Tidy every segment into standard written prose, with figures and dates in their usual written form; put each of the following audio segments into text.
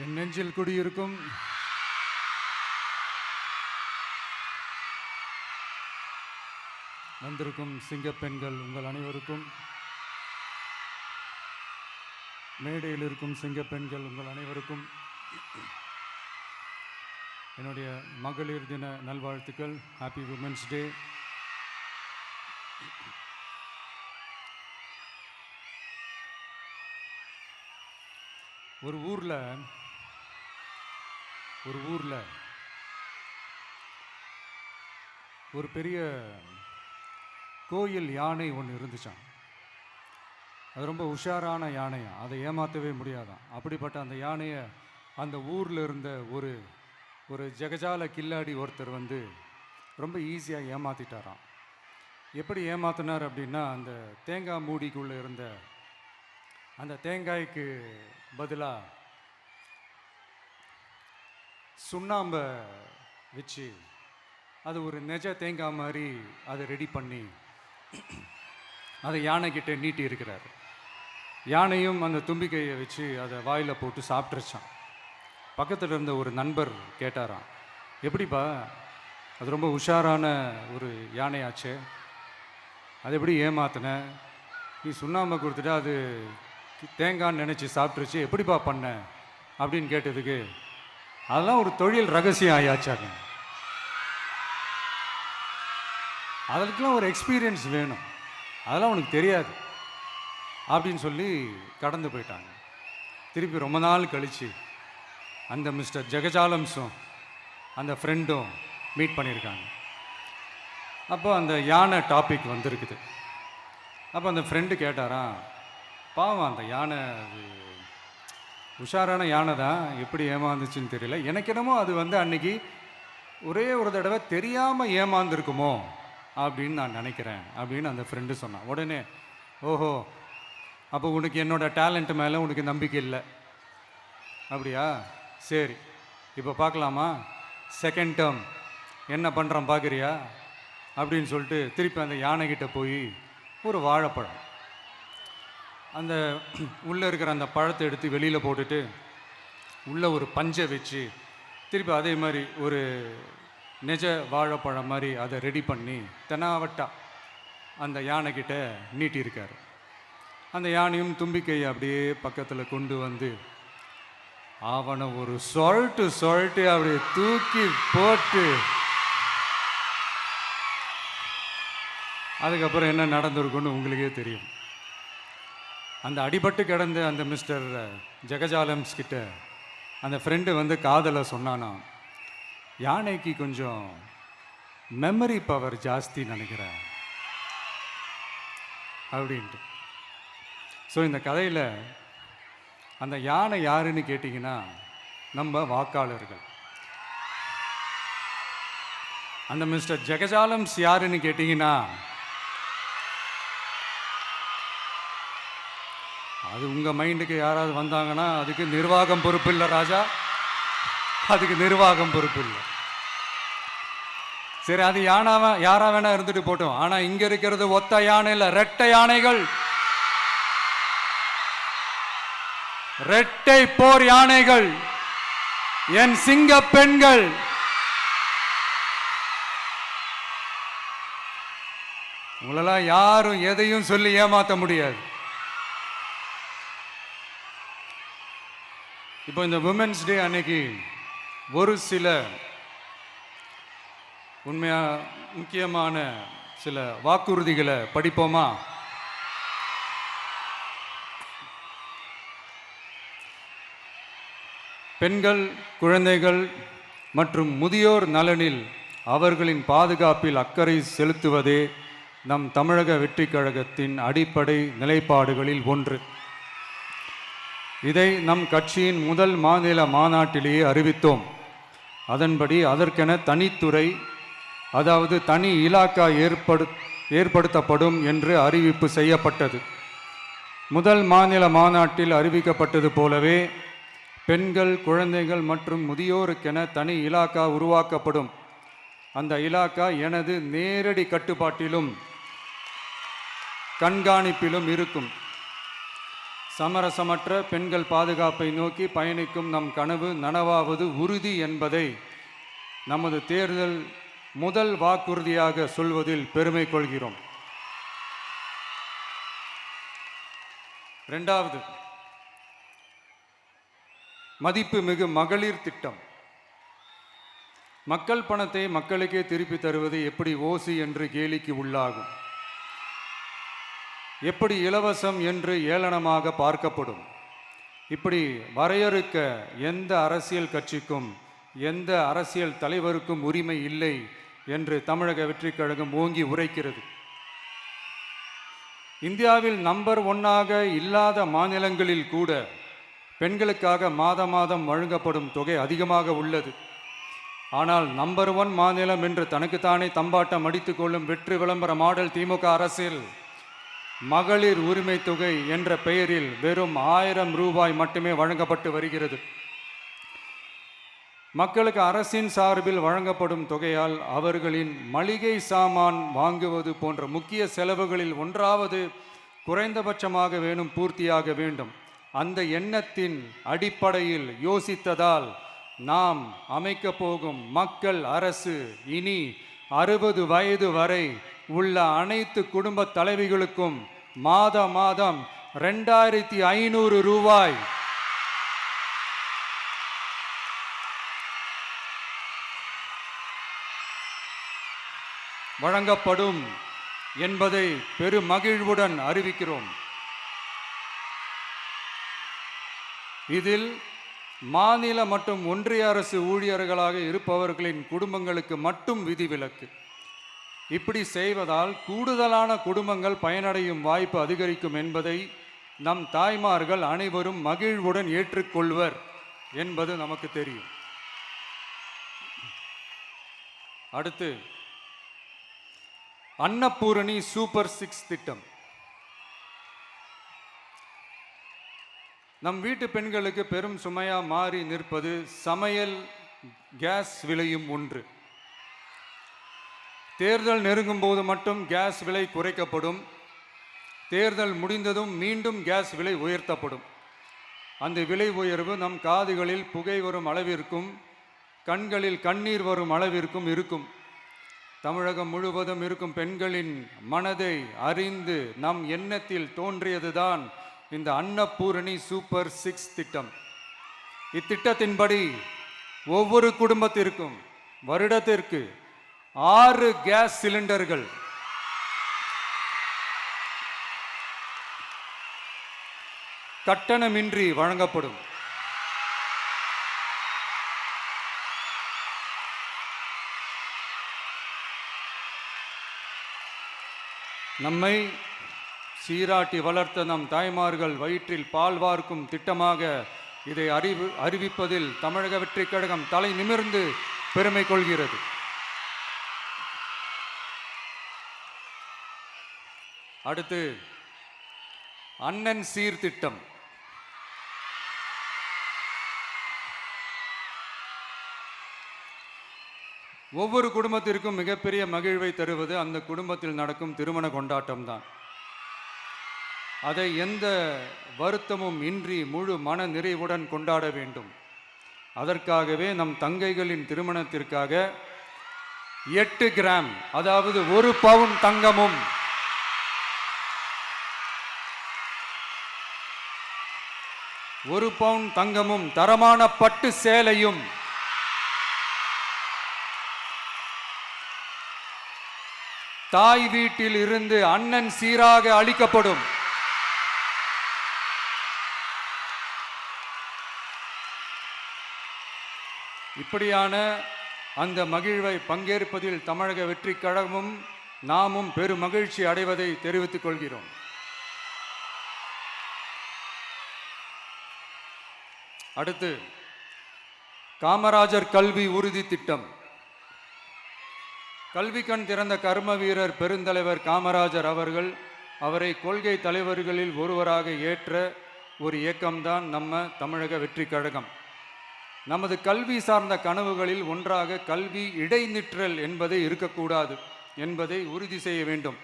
என் நெஞ்சில் குடியிருக்கும் வந்திருக்கும் சிங்கப்பெண்கள் உங்கள் அனைவருக்கும், மேடையில் இருக்கும் சிங்கப்பெண்கள் உங்கள் அனைவருக்கும் என்னுடைய மகளிர் தின நல்வாழ்த்துக்கள். Happy women's day. ஒரு ஊரில் ஒரு பெரிய கோயில் யானை ஒன்று இருந்துச்சான். அது ரொம்ப உஷாரான யானையாம், அதை ஏமாற்றவே முடியாதான். அப்படிப்பட்ட அந்த யானையை அந்த ஊரில் இருந்த ஒரு ஜெகஜால கில்லாடி ஒருத்தர் வந்து ரொம்ப ஈஸியாக ஏமாற்றிட்டாராம். எப்படி ஏமாத்தினார் அப்படின்னா, அந்த தேங்காய் மூடிக்குள்ளே இருந்த அந்த தேங்காய்க்கு பதிலாக சுண்ணாம்பை வச்சு அது ஒரு நெஜ தேங்காய் மாதிரி அதை ரெடி பண்ணி அதை யானைக்கிட்ட நீட்டி இருக்கிறார். யானையும் அந்த தும்பிக்கையை வச்சு அதை வாயில் போட்டு சாப்பிட்ருச்சான். பக்கத்தில் இருந்த ஒரு நண்பர் கேட்டாராம், எப்படிப்பா, அது ரொம்ப உஷாரான ஒரு யானையாச்சே, அது எப்படி ஏமாத்தின? நீ சுண்ணாம்பை கொடுத்துட்டு அது தேங்காய்ன்னு நினச்சி சாப்பிட்ருச்சு, எப்படிப்பா பண்ண அப்படின்னு கேட்டதுக்கு, அதெல்லாம் ஒரு தொழில் ரகசியம் ஆயாச்சாங்க, அதற்கெல்லாம் ஒரு எக்ஸ்பீரியன்ஸ் வேணும், அதெல்லாம் உனக்கு தெரியாது அப்படின்னு சொல்லி கடந்து போயிட்டாங்க. திருப்பி ரொம்ப நாள் கழித்து அந்த மிஸ்டர் ஜெகஜாலம்ஸும் அந்த ஃப்ரெண்டும் மீட் பண்ணியிருக்காங்க. அப்போ அந்த யானை டாபிக் வந்திருக்குது. அப்போ அந்த ஃப்ரெண்டு கேட்டாராம், பாவம் அந்த யானை அது உஷாரான யானை தான், எப்படி ஏமாந்துச்சுன்னு தெரியல, எனக்கு என்னமோ அது வந்து அன்னைக்கு ஒரே ஒரு தடவை தெரியாமல் ஏமாந்துருக்குமோ அப்படின்னு நான் நினைக்கிறேன் அப்படின்னு அந்த ஃப்ரெண்டு சொன்னான். உடனே, ஓஹோ, அப்போ உனக்கு என்னோட டேலண்ட் மேலே உனக்கு நம்பிக்கை இல்லை அப்படியா, சரி இப்போ பார்க்கலாமா, செகண்ட் டேர்ம் என்ன பண்ணுறான் பார்க்குறியா அப்படின்னு சொல்லிட்டு திருப்பி அந்த யானைக்கிட்ட போய் ஒரு வாழைப்பழம், அந்த உள்ளே இருக்கிற அந்த பழத்தை எடுத்து வெளியில் போட்டுட்டு உள்ளே ஒரு பஞ்சை வச்சு திருப்பி அதே மாதிரி ஒரு நெஜ வாழைப்பழம் மாதிரி அதை ரெடி பண்ணி தெனாவட்டா அந்த யானைக்கிட்ட நீட்டியிருக்கார். அந்த யானையும் தும்பிக்கையை அப்படியே பக்கத்தில் கொண்டு வந்து அவனை ஒரு சொல்லிட்டு அப்படியே தூக்கி போட்டு, அதுக்கப்புறம் என்ன நடந்திருக்குன்னு உங்களுக்கே தெரியும். அந்த அடிபட்டு கிடந்த அந்த மிஸ்டர் ஜெகஜாலம்ஸ் கிட்ட அந்த ஃப்ரெண்டு வந்து காதலை சொன்னானா, யானைக்கு கொஞ்சம் மெமரி பவர் ஜாஸ்தி நினைக்கிறேன் அப்படின்ட்டு. ஸோ இந்த கதையில் அந்த யானை யாருன்னு கேட்டிங்கன்னா நம்ம வாக்காளர்கள். அந்த மிஸ்டர் ஜெகஜாலம்ஸ் யாருன்னு கேட்டிங்கன்னா அது உங்கள் மைண்டுக்கு யாராவது வந்தாங்கன்னா அதுக்கு நிர்வாகம் பொறுப்பு இல்லை ராஜா, அதுக்கு நிர்வாகம் பொறுப்பு இல்லை. சரி, அது யாரா வேணா இருந்துட்டு போட்டோம். ஆனால் இங்கே இருக்கிறது ஒத்த யானை இல்லை, ரெட்டை யானைகள், ரெட்டை போர் யானைகள், என் சிங்க பெண்கள். உங்களெல்லாம் யாரும் எதையும் சொல்லி ஏமாற்ற முடியாது. இப்போ இந்த விமென்ஸ் டே அன்னைக்கு ஒரு சில முக்கியமான சில வாக்குறுதிகளை படிப்போமா? பெண்கள், குழந்தைகள் மற்றும் முதியோர் நலனில் அவர்களின் பாதுகாப்பில் அக்கறை செலுத்துவதே நம் தமிழக வெற்றி கழகத்தின் அடிப்படை நிலைப்பாடுகளில் ஒன்று. இதை நம் கட்சியின் முதல் மாநில மாநாட்டிலேயே அறிவித்தோம். அதன்படி அதற்கென தனித்துறை, அதாவது தனி இலாக்கா ஏற்படுத்தப்படும் என்று அறிவிப்பு செய்யப்பட்டது. முதல் மாநில மாநாட்டில் அறிவிக்கப்பட்டது போலவே பெண்கள், குழந்தைகள் மற்றும் முதியோருக்கென தனி இலாக்கா உருவாக்கப்படும். அந்த இலாக்கா எனது நேரடி கட்டுப்பாட்டிலும் கண்காணிப்பிலும் இருக்கும். சமரசமற்ற பெண்கள் பாதுகாப்பை நோக்கி பயணிக்கும் நம் கனவு நனவாவது உறுதி என்பதை நமது தேர்தல் முதல் வாக்குறுதியாக சொல்வதில் பெருமை கொள்கிறோம். இரண்டாவது, மதிப்புமிகு மகளிர் திட்டம். மக்கள் பணத்தை மக்களுக்கே திருப்பி தருவது எப்படி ஓசி என்று கேலிக்கு உள்ளாகும், எப்படி இலவசம் என்று ஏளனமாக பார்க்கப்படும். இப்படி வரையறுக்க எந்த அரசியல் கட்சிக்கும் எந்த அரசியல் தலைவருக்கும் உரிமை இல்லை என்று தமிழக வெற்றிக் கழகம் ஓங்கி உரைக்கிறது. இந்தியாவில் நம்பர் 1 இல்லாத மாநிலங்களில் கூட பெண்களுக்காக மாதம் வழங்கப்படும் தொகை அதிகமாக உள்ளது. ஆனால் நம்பர் 1 மாநிலம் என்று தனக்குத்தானே தம்பாட்டம் அடித்துக் கொள்ளும் வெற்றி விளம்பர மாடல் திமுக அரசில் மகளிர் உரிமை தொகை என்ற பெயரில் வெறும் 1000 ரூபாய் மட்டுமே வழங்கப்பட்டு வருகிறது. மக்களுக்கு அரசின் சார்பில் வழங்கப்படும் தொகையால் அவர்களின் மளிகை சாமான் வாங்குவது போன்ற முக்கிய செலவுகளில் ஒன்றாவது குறைந்தபட்சமாக பூர்த்தியாக வேண்டும். அந்த எண்ணத்தின் அடிப்படையில் யோசித்ததால் நாம் அமைக்க போகும் மக்கள் அரசு இனி 60 வயது வரை உள்ள அனைத்து குடும்ப தலைவிகளுக்கும் மாதம் 2500 ரூபாய் வழங்கப்படும் என்பதை பெருமகிழ்வுடன் அறிவிக்கிறோம். இதில் மாநில மற்றும் ஒன்றிய அரசு ஊழியர்களாக இருப்பவர்களின் குடும்பங்களுக்கு மட்டும் விதிவிலக்கு. இப்படி செய்வதால் கூடுதலான குடும்பங்கள் பயனடையும் வாய்ப்பு அதிகரிக்கும் என்பதை நம் தாய்மார்கள் அனைவரும் மகிழ்வுடன் ஏற்றுக்கொள்வர் என்பது நமக்கு தெரியும். அடுத்து, அன்னபூரணி சூப்பர் 6 திட்டம். நம் வீட்டு பெண்களுக்கு பெரும் சுமையா மாறி நிற்பது சமையல் கேஸ் விலையும் ஒன்று. தேர்தல் நெருங்கும் போது மட்டும் கேஸ் விலை குறைக்கப்படும், தேர்தல் முடிந்ததும் மீண்டும் கேஸ் விலை உயர்த்தப்படும். அந்த விலை உயர்வு நம் காதுகளில் புகை வரும் அளவிற்கும் கண்களில் கண்ணீர் வரும் அளவிற்கும் இருக்கும். தமிழகம் முழுவதும் இருக்கும் பெண்களின் மனதை அறிந்து நம் எண்ணத்தில் தோன்றியதுதான் இந்த அன்னபூரணி சூப்பர் 6 திட்டம். இத்திட்டத்தின்படி ஒவ்வொரு குடும்பத்திற்கும் வருடத்திற்கு 6 கேஸ் சிலிண்டர்கள் கட்டணமின்றி வழங்கப்படும். நம்மை சீராட்டி வளர்த்த நம் தாய்மார்கள் வயிற்றில் பால் வார்க்கும் திட்டமாக இதை அறிவிப்பதில் தமிழக வெற்றிக் கழகம் தலை நிமிர்ந்து பெருமை கொள்கிறது. அடுத்து, அண்ணன் சீர்திட்டம். ஒவ்வொரு குடும்பத்திற்கும் மிகப்பெரிய மகிழ்வை தருவது அந்த குடும்பத்தில் நடக்கும் திருமண கொண்டாட்டம்தான். அதை எந்த வருத்தமும் இன்றி முழு மன நிறைவுடன் கொண்டாட வேண்டும். அதற்காகவே நம் தங்கைகளின் திருமணத்திற்காக 8 கிராம், அதாவது 1 பவுன் தங்கமும் 1 பவுன் தங்கமும் தரமான பட்டு சேலையும் தாய் வீட்டில் இருந்து அண்ணன் சீராக அளிக்கப்படும். இப்படியான அந்த மகிழ்வை பங்கேற்பதில் தமிழக வெற்றிக் கழகமும் நாமும் பெரும் மகிழ்ச்சி அடைவதை தெரிவித்துக் கொள்கிறோம். அடுத்து, காமராஜர் கல்வி உறுதி திட்டம். கல்வி கண் திறந்த கர்ம வீரர் பெருந்தலைவர் காமராஜர் அவரை கொள்கை தலைவர்களில் ஒருவராக ஏற்ற ஒரு இயக்கம்தான் நம்ம தமிழக வெற்றிக் கழகம். நமது கல்வி சார்ந்த கனவுகளில் ஒன்றாக கல்வி இடைநிற்றல் என்பதை இருக்கக்கூடாது என்பதை உறுதி செய்ய வேண்டும்.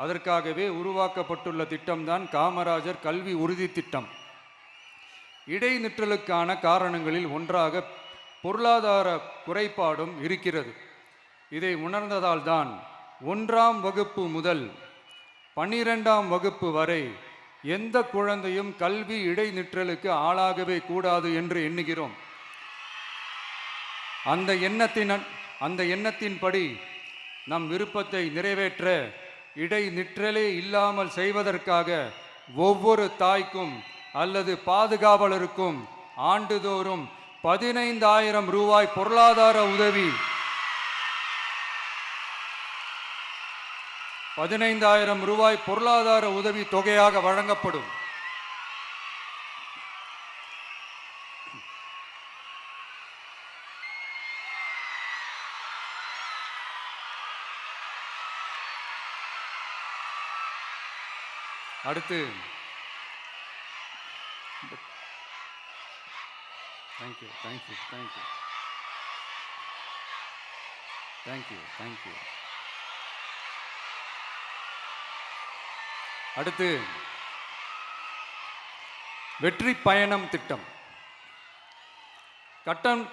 அதற்காகவே உருவாக்கப்பட்டுள்ள திட்டம்தான் காமராஜர் கல்வி உறுதி திட்டம். இடைநிற்றலுக்கான காரணங்களில் ஒன்றாக பொருளாதார குறைபாடும் இருக்கிறது. இதை உணர்ந்ததால் தான் 1ஆம் வகுப்பு முதல் 12ஆம் வகுப்பு வரை எந்த குழந்தையும் கல்வி இடைநிற்றலுக்கு ஆளாகவே கூடாது என்று எண்ணுகிறோம். அந்த எண்ணத்தின்படி நம் விருப்பத்தை நிறைவேற்ற இடைநிற்றலே இல்லாமல் செய்வதற்காக ஒவ்வொரு தாய்க்கும் அல்லது பாதுகாவலருக்கும் ஆண்டுதோறும் 15,000 ரூபாய் பொருளாதார உதவி 15,000 ரூபாய் பொருளாதார உதவி தொகையாக வழங்கப்படும். அடுத்து தேங்க்யூ. அடுத்து வெற்றி பயணம் திட்டம்.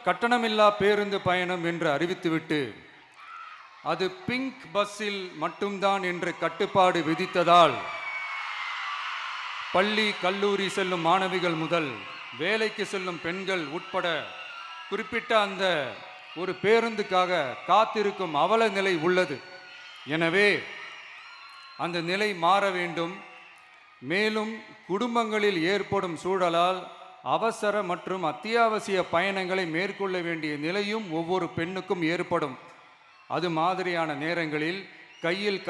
கட்டணமில்லா பேருந்து பயணம் என்று அறிவித்துவிட்டு அது பிங்க் பஸ்ஸில் மட்டும்தான் என்று கட்டுப்பாடு விதித்ததால் பள்ளி கல்லூரி செல்லும் மாணவிகள் முதல் வேலைக்கு செல்லும் பெண்கள் உட்பட குறிப்பிட்ட அந்த ஒரு பேருந்துக்காக காத்திருக்கும் அவல நிலை உள்ளது. எனவே அந்த நிலை மாற வேண்டும். மேலும் குடும்பங்களில் ஏற்படும் சூழலால் அவசர மற்றும் அத்தியாவசிய பயணங்களை மேற்கொள்ள வேண்டிய நிலையும் ஒவ்வொரு பெண்ணுக்கும் ஏற்படும். அது மாதிரியான நேரங்களில் கையில்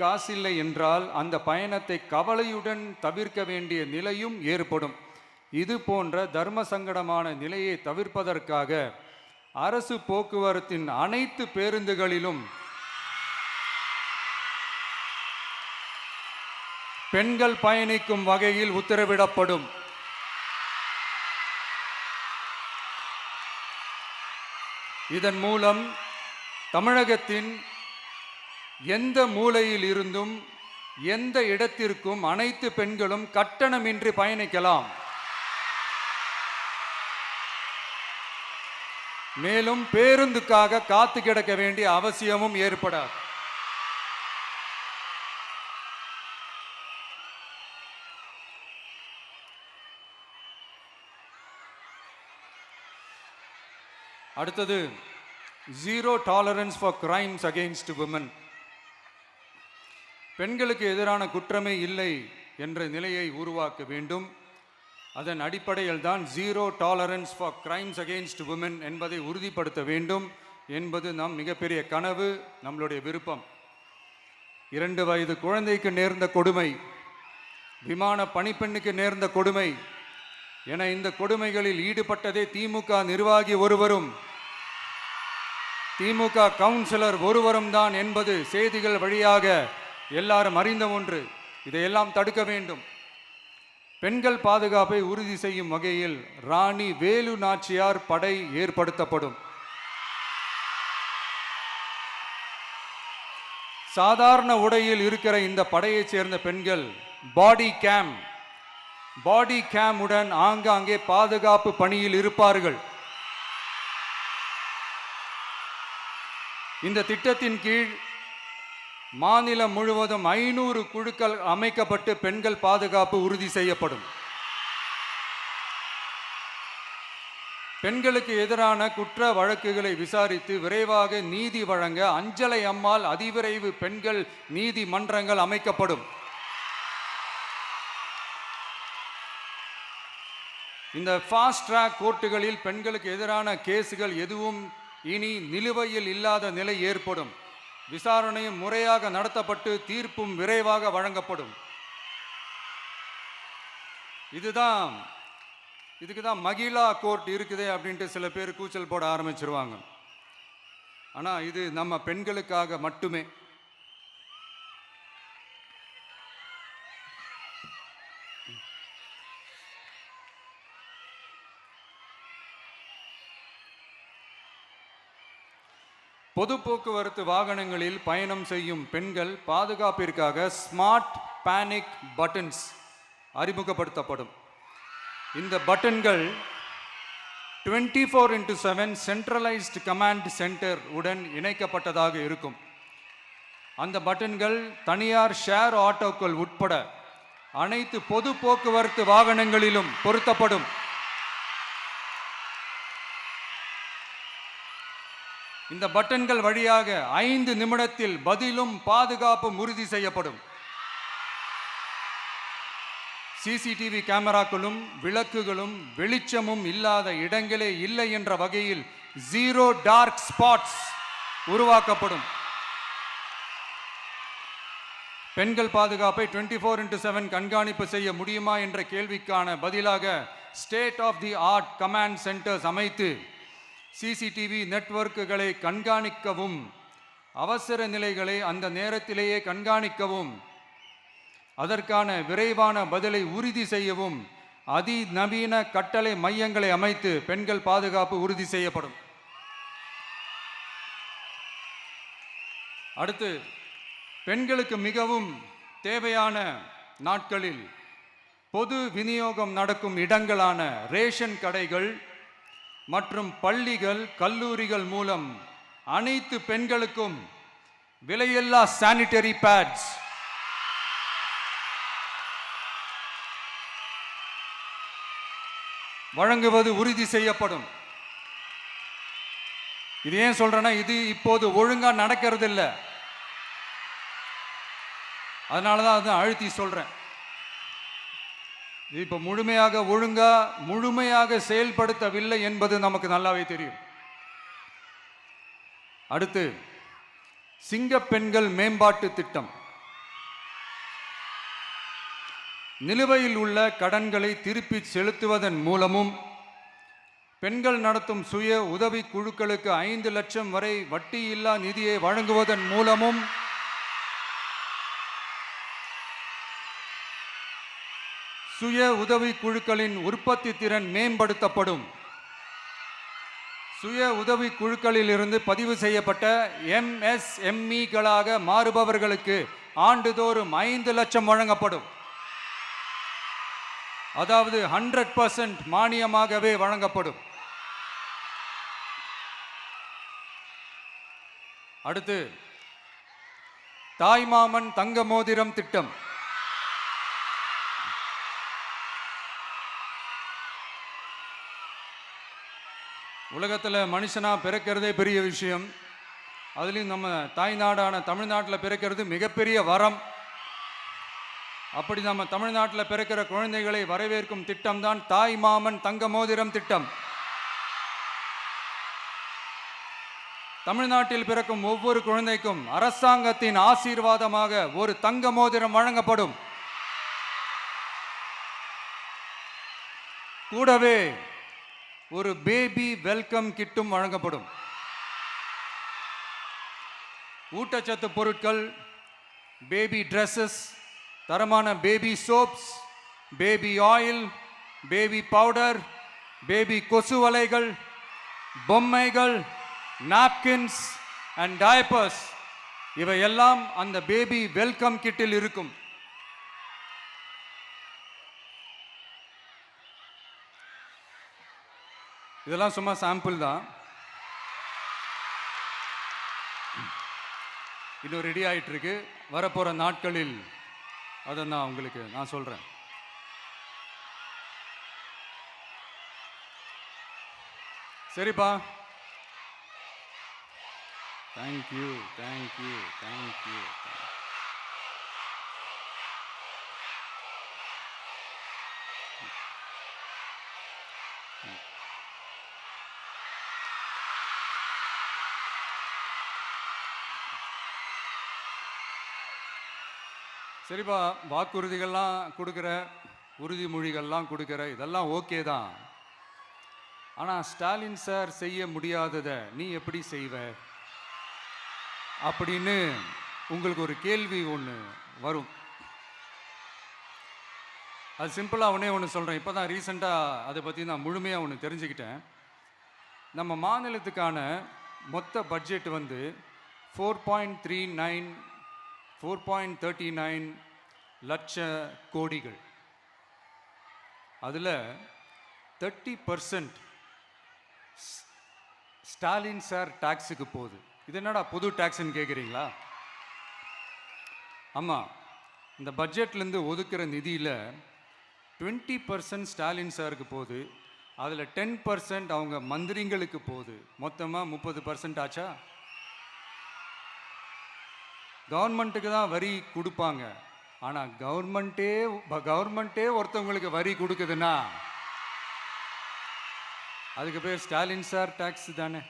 காசில்லை என்றால் அந்த பயணத்தை கவலையுடன் தவிர்க்க வேண்டிய நிலையும் ஏற்படும். இது போன்ற தர்ம சங்கடமான நிலையை தவிர்ப்பதற்காக அரசு போக்குவரத்தின் அனைத்து பேருந்துகளிலும் பெண்கள் பயணிக்கும் வகையில் உத்தரவிடப்படும். இதன் மூலம் தமிழகத்தின் எந்த மூலையில் இருந்தும் எந்த இடத்திற்கும் அனைத்து பெண்களும் கட்டணமின்றி பயணிக்கலாம். மேலும் பேருந்துக்காக காத்து கிடக்க வேண்டிய அவசியமும் ஏற்படாது. அடுத்தது zero tolerance for crimes against women. பெண்களுக்கு எதிரான குற்றமே இல்லை என்ற நிலையை உருவாக்க வேண்டும். அதன் அடிப்படையில் தான் zero tolerance for crimes against women என்பதை உறுதிப்படுத்த வேண்டும் என்பது நம் மிகப்பெரிய கனவு, நம்மளுடைய விருப்பம். 2 வயது குழந்தைக்கு நேர்ந்த கொடுமை, விமான பணிப்பெண்ணுக்கு நேர்ந்த கொடுமை என இந்த கொடுமைகளில் ஈடுபட்டதே திமுக நிர்வாகி ஒருவரும் திமுக கவுன்சிலர் ஒருவரும் தான் என்பது செய்திகள் வழியாக எல்லாரும் அறிந்த ஒன்று. இதையெல்லாம் தடுக்க வேண்டும். பெண்கள் பாதுகாப்பை உறுதி செய்யும் வகையில் ராணி வேலு நாச்சியார் படை ஏற்படுத்தப்படும். சாதாரண உடையில் இருக்கிற இந்த படையைச் சேர்ந்த பெண்கள் பாடி கேம் உடன் ஆங்காங்கே பாதுகாப்பு பணியில் இருப்பார்கள். இந்த திட்டத்தின் கீழ் மாநிலம் முழுவதும் 500 குழுக்கள் அமைக்கப்பட்டு பெண்கள் பாதுகாப்பு உறுதி செய்யப்படும். பெண்களுக்கு எதிரான குற்ற வழக்குகளை விசாரித்து விரைவாக நீதி வழங்க அஞ்சலை அம்மாள் அதிவிரைவு பெண்கள் நீதிமன்றங்கள் அமைக்கப்படும். இந்த ஃபாஸ்ட் ட்ராக் கோர்ட்டுகளில் பெண்களுக்கு எதிரான கேஸுகள் எதுவும் இனி நிலுவையில் இல்லாத நிலை ஏற்படும். விசாரணையும் முறையாக நடத்தப்பட்டு தீர்ப்பும் விரைவாக வழங்கப்படும். இதுக்கு தான் மகிழா கோர்ட் இருக்குதே அப்படின்ட்டு சில பேர் கூச்சல் போட ஆரம்பிச்சிருவாங்க. ஆனால் இது நம்ம பெண்களுக்காக மட்டுமே. பொது போக்குவரத்து வாகனங்களில் பயணம் செய்யும் பெண்கள் பாதுகாப்பிற்காக ஸ்மார்ட் பேனிக் பட்டன்ஸ் அறிமுகப்படுத்தப்படும். இந்த பட்டன்கள் 24/7 சென்ட்ரலைஸ்டு கமாண்ட் சென்டர் உடன் இணைக்கப்பட்டதாக இருக்கும். அந்த பட்டன்கள் தனியார் ஷேர் ஆட்டோக்கள் உட்பட அனைத்து பொது போக்குவரத்து வாகனங்களிலும் பொருத்தப்படும். இந்த பட்டன்கள் வழியாக 5 நிமிடத்தில் பதிலும் பாதுகாப்பும் உறுதி செய்யப்படும். சிசிடிவி கேமராக்களும் விளக்குகளும் வெளிச்சமும் இல்லாத இடங்களே இல்லை என்ற வகையில் 0 டார்க் ஸ்பாட்ஸ் உருவாக்கப்படும். பெண்கள் பாதுகாப்பை 24/7 கண்காணிப்பு செய்ய முடியுமா என்ற கேள்விக்கான பதிலாக state of the art command centers அமைத்து சிசிடிவி நெட்வொர்க்குகளை கண்காணிக்கவும் அவசர நிலைகளை அந்த நேரத்திலேயே கண்காணிக்கவும் அதற்கான விரைவான பதிலை உறுதி செய்யவும் அதிநவீன கட்டளை மையங்களை அமைத்து பெண்கள் பாதுகாப்பு உறுதி செய்யப்படும். அடுத்து, பெண்களுக்கு மிகவும் தேவையான நாட்களில் பொது விநியோகம் நடக்கும் இடங்களான ரேஷன் கடைகள் மற்றும் பள்ளிகள் கல்லூரிகள் மூலம் அனைத்து பெண்களுக்கும் விலையில்லா சானிட்டரி பேட்ஸ் வழங்குவது உறுதி செய்யப்படும். இது ஏன் சொல்றேன்னா, இது இப்போது ஒழுங்கா நடக்கிறது இல்லை, அதனாலதான் அதை அழுத்தி சொல்றேன். இது இப்போ முழுமையாக செயல்படுத்தவில்லை என்பது நமக்கு நல்லாவே தெரியும். அடுத்து, சிங்க பெண்கள் மேம்பாட்டு திட்டம். நிலுவையில் உள்ள கடன்களை திருப்பி செலுத்துவதன் மூலமும் பெண்கள் நடத்தும் சுய உதவி குழுக்களுக்கு 5 லட்சம் வரை வட்டியில்லா நிதியை வழங்குவதன் மூலமும் சுய உதவி குழுக்களின் உற்பத்தி திறன் மேம்படுத்தப்படும். சுய உதவி குழுக்களில் இருந்து பதிவு செய்யப்பட்ட MSMEகளாக மாறுபவர்களுக்கு ஆண்டுதோறும் 5 லட்சம் வழங்கப்படும். அதாவது 100% மானியமாகவே வழங்கப்படும். அடுத்து, தாய்மாமன் தங்க மோதிரம் திட்டம். உலகத்தில் மனுஷனா பிறக்கிறதே பெரிய விஷயம். அதுலேயும் நம்ம தாய்நாடான தமிழ்நாட்டில் பிறக்கிறது மிகப்பெரிய வரம். அப்படி நம்ம தமிழ்நாட்டில் பிறக்கிற குழந்தைகளை வரவேற்கும் திட்டம் தான் தாய் மாமன் தங்க மோதிரம் திட்டம். தமிழ்நாட்டில் பிறக்கும் ஒவ்வொரு குழந்தைக்கும் அரசாங்கத்தின் ஆசீர்வாதமாக ஒரு தங்க மோதிரம் வழங்கப்படும். கூடவே ஒரு பேபி வெல்கம் கிட்டும் வழங்கப்படும். ஊட்டச்சத்து பொருட்கள், பேபி ட்ரெஸ்ஸஸ், தரமான baby soaps, baby oil, baby powder, baby கொசு வலைகள், பொம்மைகள், நாப்கின்ஸ் அண்ட் டயப்பர்ஸ் இவையெல்லாம் அந்த பேபி வெல்கம் கிட்டில் இருக்கும். இதெல்லாம் சும்மா சாம்பிள் தான். இன்னும் ரெடி ஆயிட்டு இருக்கு. வரப்போற நாட்களில் அதை நான் சொல்றேன். சரிப்பா, தேங்க்யூ. சரிப்பா, வாக்குறுதிகள்லாம் கொடுக்குற, உறுதிமொழிகள்லாம் கொடுக்குற, இதெல்லாம் ஓகே தான். ஆனால் ஸ்டாலின் சார் செய்ய முடியாததை நீ எப்படி செய்வ அப்படின்னு உங்களுக்கு ஒரு கேள்வி ஒன்று வரும். அது சிம்பிளாக ஒன்று சொல்கிறேன். இப்போ தான் ரீசெண்டாக அதை பற்றி நான் முழுமையாக தெரிஞ்சுக்கிட்டேன். நம்ம மாநிலத்துக்கான மொத்த பட்ஜெட் வந்து 4.39 லட்ச கோடிகள். அதில் 30% ஸ்டாலின் சார் டாக்ஸுக்கு போகுது. இது என்னடா புது டாக்ஸ்ன்னு கேட்குறீங்களா? ஆமாம், இந்த பட்ஜெட்லேருந்து ஒதுக்குற நிதியில் 20% ஸ்டாலின் சாருக்கு போகுது. அதில் 10% அவங்க மந்திரிங்களுக்கு போகுது. மொத்தமாக 30% ஆச்சா? கவர்மெண்ட்டுக்கு தான் வரி கொடுப்பாங்க. ஆனால் கவர்மெண்ட்டே ஒருத்தவங்களுக்கு வரி கொடுக்குதுன்னா அதுக்கு பேர் ஸ்டாலின் சார் டாக்ஸ் தானே.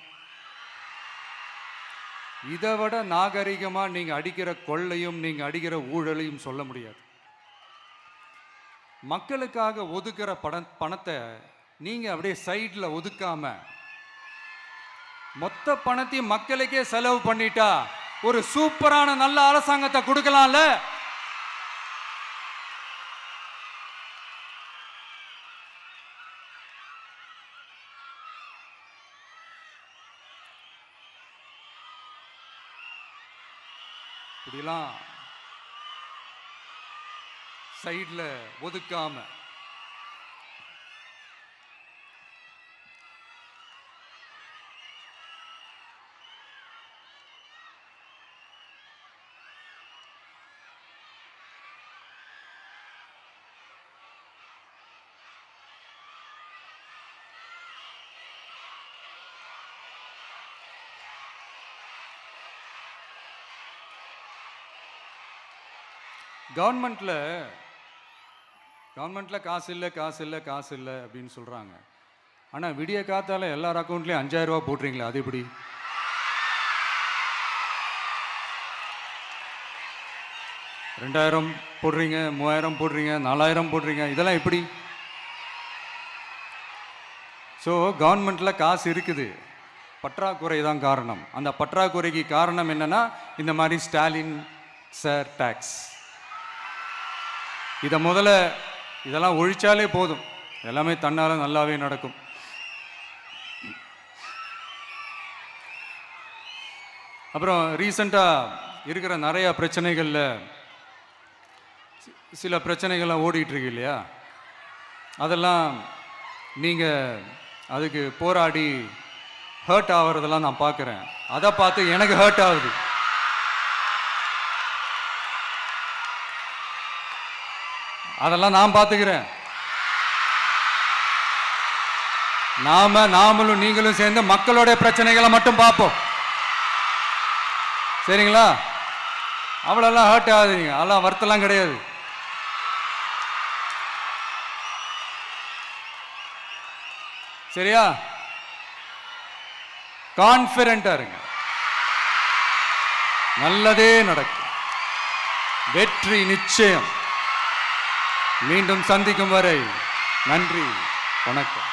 இதை விட நாகரிகமாக நீங்கள் அடிக்கிற கொள்ளையும் நீங்கள் அடிக்கிற ஊழலையும் சொல்ல முடியாது. மக்களுக்காக ஒதுக்குற பணத்தை நீங்கள் அப்படியே சைடில் ஒதுக்காம மொத்த பணத்தையும் மக்களுக்கே செலவு பண்ணிட்டா ஒரு சூப்பரான நல்ல அரசாங்கத்தை கொடுக்கலாம்ல. இப்படிலாம் சைடில் ஒதுக்காம கவர்மெண்ட்டில் காசு இல்லை அப்படின்னு சொல்கிறாங்க. ஆனால் விடிய காத்தால எல்லார் அக்கௌண்ட்லேயும் 5000 ரூபா போட்டுறீங்களா? அது எப்படி? $2000 போடுறீங்க, 3000 போடுறீங்க, 4000 போடுறீங்க, இதெல்லாம் எப்படி? ஸோ கவர்மெண்ட்டில் காசு இருக்குது, பற்றாக்குறை தான் காரணம். அந்த பற்றாக்குறைக்கு காரணம் என்னன்னா இந்த மாதிரி ஸ்டாலின் சார் டாக்ஸ். இதெல்லாம் ஒழிச்சாலே போதும், எல்லாமே தன்னால் நல்லாவே நடக்கும். அப்புறம் ரீசண்டாக இருக்கிற நிறையா பிரச்சனைகளில் சில பிரச்சனைகள்லாம் ஓடிட்டு இருக்கு இல்லையா? அதெல்லாம் நீங்கள் அதுக்கு போராடி ஹர்ட் ஆகிறதெல்லாம் நான் பார்க்குறேன். அதை பார்த்து எனக்கு ஹர்ட் ஆகுது. அதெல்லாம் நான் பார்த்துக்கிறேன். நாமளும் நீங்களும் சேர்ந்து மக்களுடைய பிரச்சனைகளை மட்டும் பார்ப்போம், சரிங்களா? அவ்வளோலாம் ஹர்ட் ஆகுதுங்க, அதெல்லாம் வருத்தலாம் கிடையாது. சரியா? கான்ஃபிடென்ட்டா இருங்க, நல்லதே நடக்கும், வெற்றி நிச்சயம். மீண்டும் சந்திக்கும் வரை நன்றி, வணக்கம்.